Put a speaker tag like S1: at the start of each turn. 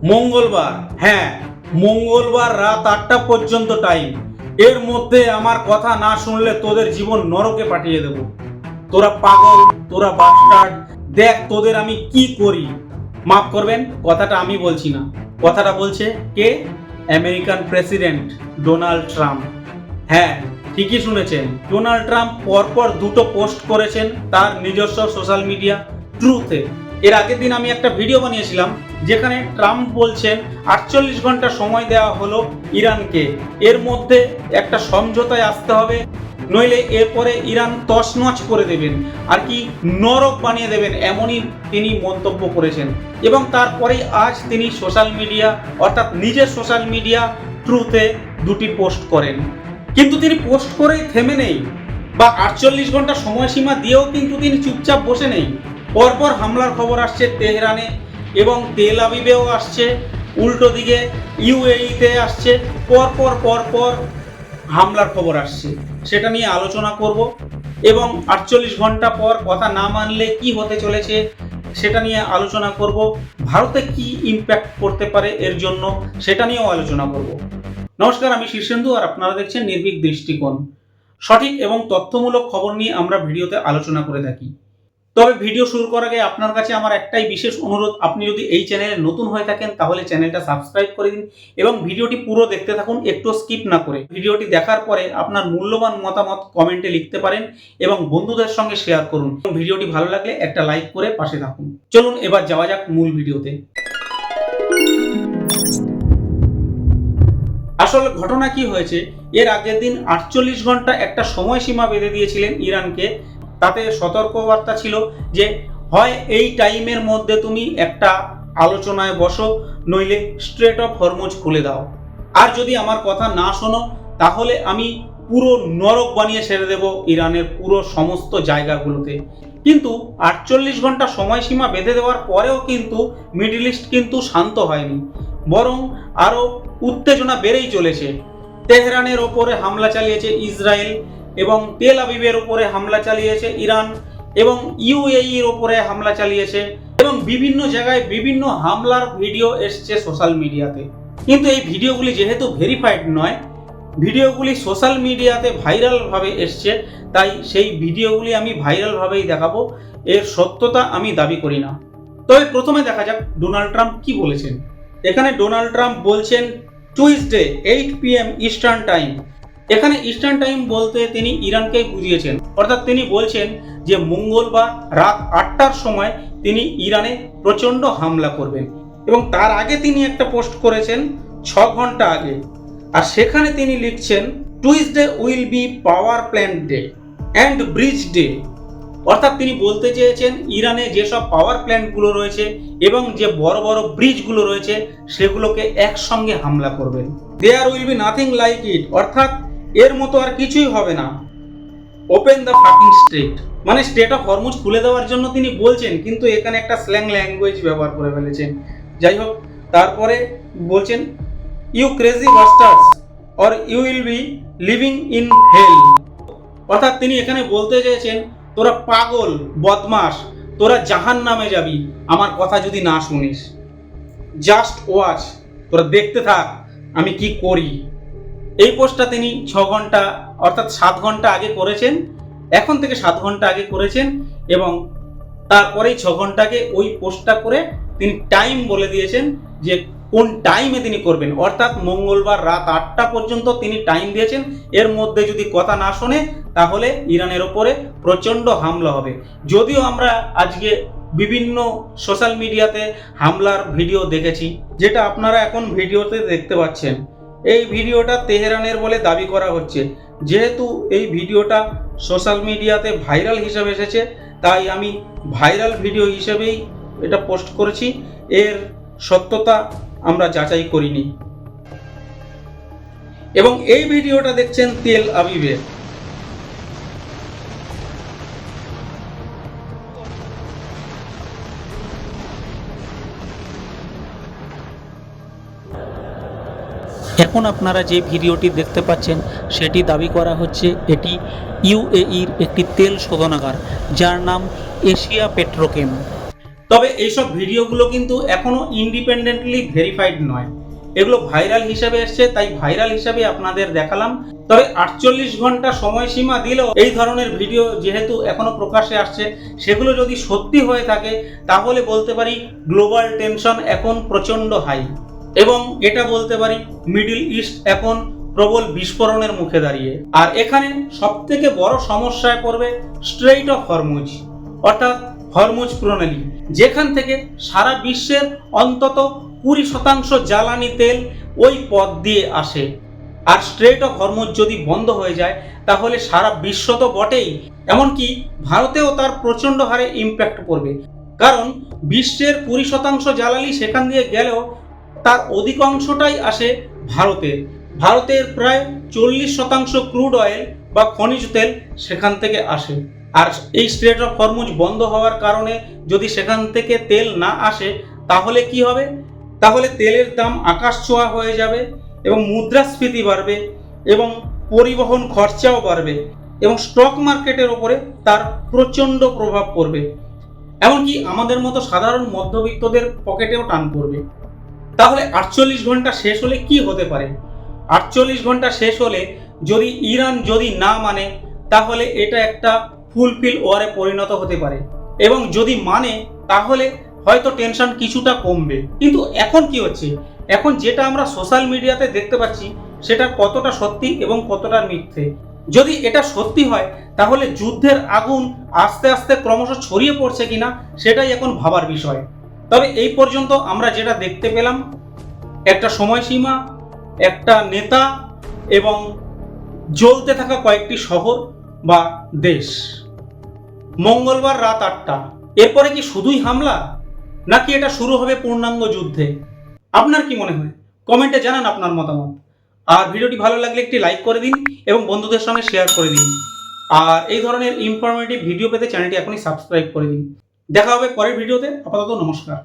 S1: মঙ্গলবার, হ্যাঁ মঙ্গলবার রাত 8টা পর্যন্ত টাইম। এর মধ্যে আমার কথা না শুনলে তোদের জীবন নরকে পাঠিয়ে দেব। তোরা পাগল, তোরা বাস্টার্ড, দেখ তোদের আমি কি করি। মাফ করবেন, কথাটা আমি বলছি না, কথাটা বলছে কে? American president Donald Trump. হ্যাঁ ঠিকই শুনেছেন, ডোনাল্ড ট্রাম্প পরপর দুটো পোস্ট করেছেন তার নিজস্ব সোশ্যাল মিডিয়া ট্রুথে। এর আগের দিন আমি একটা ভিডিও বানিয়েছিলাম যেখানে ট্রাম্প বলছেন 48 ঘন্টা সময় দেওয়া হলো ইরানকে, এর মধ্যে একটা সমঝোতায় আসতে হবে, নইলে এরপরে ইরান তছনছ করে দেবেন, আর কি নরক বানিয়ে দেবেন, এমনই তিনি মন্তব্য করেছেন। এবং তারপরেই আজ তিনি সোশ্যাল মিডিয়া অর্থাৎ নিজের সোশ্যাল মিডিয়া ট্রুথে দুটি পোস্ট করেন। কিন্তু তিনি পোস্ট করেই থেমে নেই বা 48 ঘন্টা সময়সীমা দিয়েও কিন্তু তিনি চুপচাপ বসে নেই। পরপর হামলার খবর আসছে তেহরানে এবং তেল আবিবেও আসছে, উল্টো দিকে ইউএইতে আসছে, পরপর হামলার খবর আসছে। সেটা নিয়ে আলোচনা করব এবং 48 ঘন্টা পর কথা না মানলে কি হতে চলেছে সেটা নিয়ে আলোচনা করব। ভারতে কি ইম্প্যাক্ট করতে পারে এর জন্য সেটা নিয়েও আলোচনা করব। নমস্কার, আমি শীর্ষেন্দু আর আপনারা দেখছেন নির্ভীক দৃষ্টিকোণ। সঠিক এবং তথ্যমূলক খবর নিয়ে আমরা ভিডিওতে আলোচনা করে থাকি। তবে ভিডিও শুরু করার আগে আপনার কাছে আমার একটাই বিশেষ অনুরোধ, আপনি যদি এই চ্যানেলে নতুন হয়ে থাকেন তাহলে চ্যানেলটা সাবস্ক্রাইব করে দিন এবং ভিডিওটি পুরো দেখতে থাকুন, একটু স্কিপ না করে। ভিডিওটি দেখার পরে আপনার মূল্যবান মতামত কমেন্টে লিখতে পারেন এবং বন্ধুদের সঙ্গে শেয়ার করুন। এবং ভিডিওটি ভালো লাগলে একটা লাইক করে পাশে থাকুন। চলুন এবার যাওয়া যাক মূল ভিডিওতে। আসলে ঘটনা কি হয়েছে, এর আগের দিন 48 ঘন্টা একটা সময়সীমা বেঁধে দিয়েছিলেন ইরানকে। তাতে সতর্কবার্তা ছিল যে হয় এই টাইমের মধ্যে তুমি একটা আলোচনায় বসো, নইলে স্ট্রেট অফ হরমুজ খুলে দাও, আর যদি আমার কথা না শোনো তাহলে আমি পুরো নরক বানিয়ে ছেড়ে দেব ইরানের পুরো সমস্ত জায়গাগুলোতে। কিন্তু 48 ঘন্টা সময়সীমা বেঁধে দেওয়ার পরেও কিন্তু মিডল ইস্ট কিন্তু শান্ত হয়নি, বরং আরও উত্তেজনা বেড়েই চলেছে। তেহরানের ওপরে হামলা চালিয়েছে ইসরায়েল এবং তেল আবিবের ওপরে হামলা চালিয়েছে ইরান এবং ইউএইর ওপরে হামলা চালিয়েছে এবং বিভিন্ন জায়গায় বিভিন্ন হামলার ভিডিও এসছে সোশ্যাল মিডিয়াতে। কিন্তু এই ভিডিওগুলি যেহেতু ভেরিফাইড নয়, ভিডিওগুলি সোশ্যাল মিডিয়াতে ভাইরালভাবে এসছে, তাই সেই ভিডিওগুলি আমি ভাইরালভাবেই দেখাবো, এর সত্যতা আমি দাবি করি না। তবে প্রথমে দেখা যাক ডোনাল্ড ট্রাম্প কি বলেছেন। এখানে ডোনাল্ড ট্রাম্প বলছেন টুইসডে 8 PM ইস্টার্ন টাইম। এখানে ইস্টার্ন টাইম বলতে তিনি ইরানকেই বুঝিয়েছেন, অর্থাৎ তিনি বলছেন যে মঙ্গলবার রাত 8টার সময় তিনি ইরানে প্রচণ্ড হামলা করবেন। এবং তার আগে তিনি একটা পোস্ট করেছেন 6 ঘন্টা আগে, আর সেখানে তিনি লিখছেন Tuesday will be power plant day and bridge day. অর্থাৎ তিনি বলতে চেয়েছেন ইরানে যেসব পাওয়ার প্ল্যান্টগুলো রয়েছে এবং যে বড় বড় ব্রিজগুলো রয়েছে সেগুলোকে একসঙ্গে হামলা করবেন। There will be nothing like it, অর্থাৎ এর মতো আর কিছুই হবে না। ওপেন দ্য ফাকিং স্ট্রেট, মানে স্টেট অফ হরমুজ খুলে দেওয়ার জন্য তিনি বলছেন, কিন্তু এখানে একটা স্ল্যাং ল্যাঙ্গুয়েজ ব্যবহার করে ফেলেছেন। যাই হোক, তারপরে বলছেন you crazy bastards or you will be living in hell. অর্থাৎ তিনি এখানে বলতে চেয়েছেন তোরা পাগল, বদমাস, তোরা জাহান নামে যাবি আমার কথা যদি না শুনিস। জাস্ট ওয়াচ, তোরা দেখতে থাক আমি কি করি। এই পোস্টটা তিনি 6 ঘন্টা অর্থাৎ 7 ঘন্টা আগে করেছেন, এখন থেকে 7 ঘন্টা আগে করেছেন এবং তারপরেই 6 ঘন্টা আগে ওই পোস্টটা করে তিনি টাইম বলে দিয়েছেন যে কোন টাইমে তিনি করবেন, অর্থাৎ মঙ্গলবার রাত 8টা পর্যন্ত তিনি টাইম দিয়েছেন। এর মধ্যে যদি কথা না শোনে তাহলে ইরানের ওপরে প্রচণ্ড হামলা হবে। যদিও আমরা আজকে বিভিন্ন সোশ্যাল মিডিয়াতে হামলার ভিডিও দেখেছি, যেটা আপনারা এখন ভিডিওতে দেখতে পাচ্ছেন। এই ভিডিওটা তেহরানের বলে দাবি করা হচ্ছে। যেহেতু এই ভিডিওটা সোশ্যাল মিডিয়াতে ভাইরাল হিসেবে এসেছে, তাই আমি ভাইরাল ভিডিও হিসেবেই এটা পোস্ট করেছি, এর সত্যতা আমরা যাচাই করিনি। এবং এই ভিডিওটা দেখছেন তেল আবিবের। এখন আপনারা যে ভিডিওটি দেখতে পাচ্ছেন সেটি দাবি করা হচ্ছে এটি ইউএইর একটি তেল শোধনাগার, যার নাম এশিয়া পেট্রোকেম। তবে এইসব ভিডিওগুলো কিন্তু এখনো ইন্ডিপেন্ডেন্টলি ভেরিফাইড নয়, এগুলো ভাইরাল হিসাবে এসছে, তাই ভাইরাল হিসাবে আপনাদের দেখালাম। তবে 48 ঘন্টা সময়সীমা দিলেও এই ধরনের ভিডিও যেহেতু এখনো প্রকাশ্যে আসছে, সেগুলো যদি সত্যি হয়ে থাকে তাহলে বলতে পারি গ্লোবাল টেনশন এখন প্রচণ্ড হাই, এবং এটা বলতে পারি মিডল ইস্ট এখন প্রবল বিস্ফোরণের মুখে দাঁড়িয়ে। আর এখানে সবথেকে বড় সমস্যায় পড়বে স্ট্রেইট অফ হরমুজ, অর্থাৎ হরমুজ প্রণালী, যেখান থেকে সারা বিশ্বের অন্তত 20% জ্বালানি তেল ওই পথ দিয়ে আসে। আর স্ট্রেইট অফ হরমুজ যদি বন্ধ হয়ে যায় তাহলে সারা বিশ্ব তো বটেই, এমনকি ভারতেও তার প্রচণ্ড হারে ইম্প্যাক্ট পড়বে। কারণ বিশ্বের 20% জ্বালানি সেখান দিয়ে গেলেও তার অধিকাংশটাই আসে ভারতের। ভারতের প্রায় 40% ক্রুড অয়েল বা খনিজ তেল সেখান থেকে আসে। আর এই স্ট্রেইট অফ হরমুজ বন্ধ হওয়ার কারণে যদি সেখান থেকে তেল না আসে তাহলে কি হবে? তাহলে তেলের দাম আকাশ ছোঁয়া হয়ে যাবে, এবং মুদ্রাস্ফীতি বাড়বে, এবং পরিবহন খরচাও বাড়বে, এবং স্টক মার্কেটের ওপরে তার প্রচণ্ড প্রভাব পড়বে। এমনকি আমাদের মতো সাধারণ মধ্যবিত্তদের পকেটেও টান পড়বে। তাহলে 48 ঘন্টা শেষ হলে কি হতে পারে? 48 ঘন্টা শেষ হলে যদি ইরান যদি না মানে তাহলে এটা একটা ফুলফিল ওয়ারে পরিণত হতে পারে, এবং যদি মানে তাহলে হয়তো টেনশন কিছুটা কমবে। কিন্তু এখন কি হচ্ছে? এখন যেটা আমরা সোশ্যাল মিডিয়াতে দেখতে পাচ্ছি সেটা কতটা সত্যি এবং কতটা মিথ্যে। যদি এটা সত্যি হয় তাহলে যুদ্ধের আগুন আস্তে আস্তে ক্রমশ ছড়িয়ে পড়ছে কিনা সেটাই এখন ভাবার বিষয়। তবে এই পর্যন্ত আমরা যেটা দেখতে পেলাম, একটা সময়সীমা, একটা নেতা, এবং জ্বলতে থাকা কয়েকটি শহর বা দেশ। মঙ্গলবার রাত 8টা, এরপরে কি শুধুই হামলা, নাকি এটা শুরু হবে পূর্ণাঙ্গ যুদ্ধে? আপনার কি মনে হয়? কমেন্টে জানান আপনার মতামত। আর ভিডিওটি ভালো লাগলে একটি লাইক করে দিন এবং বন্ধুদের সঙ্গে শেয়ার করে দিন। আর এই ধরনের ইনফরমেটিভ ভিডিও পেতে চ্যানেলটি এখনই সাবস্ক্রাইব করে দিন। দেখা হবে পরের ভিডিওতে। আপাতত নমস্কার।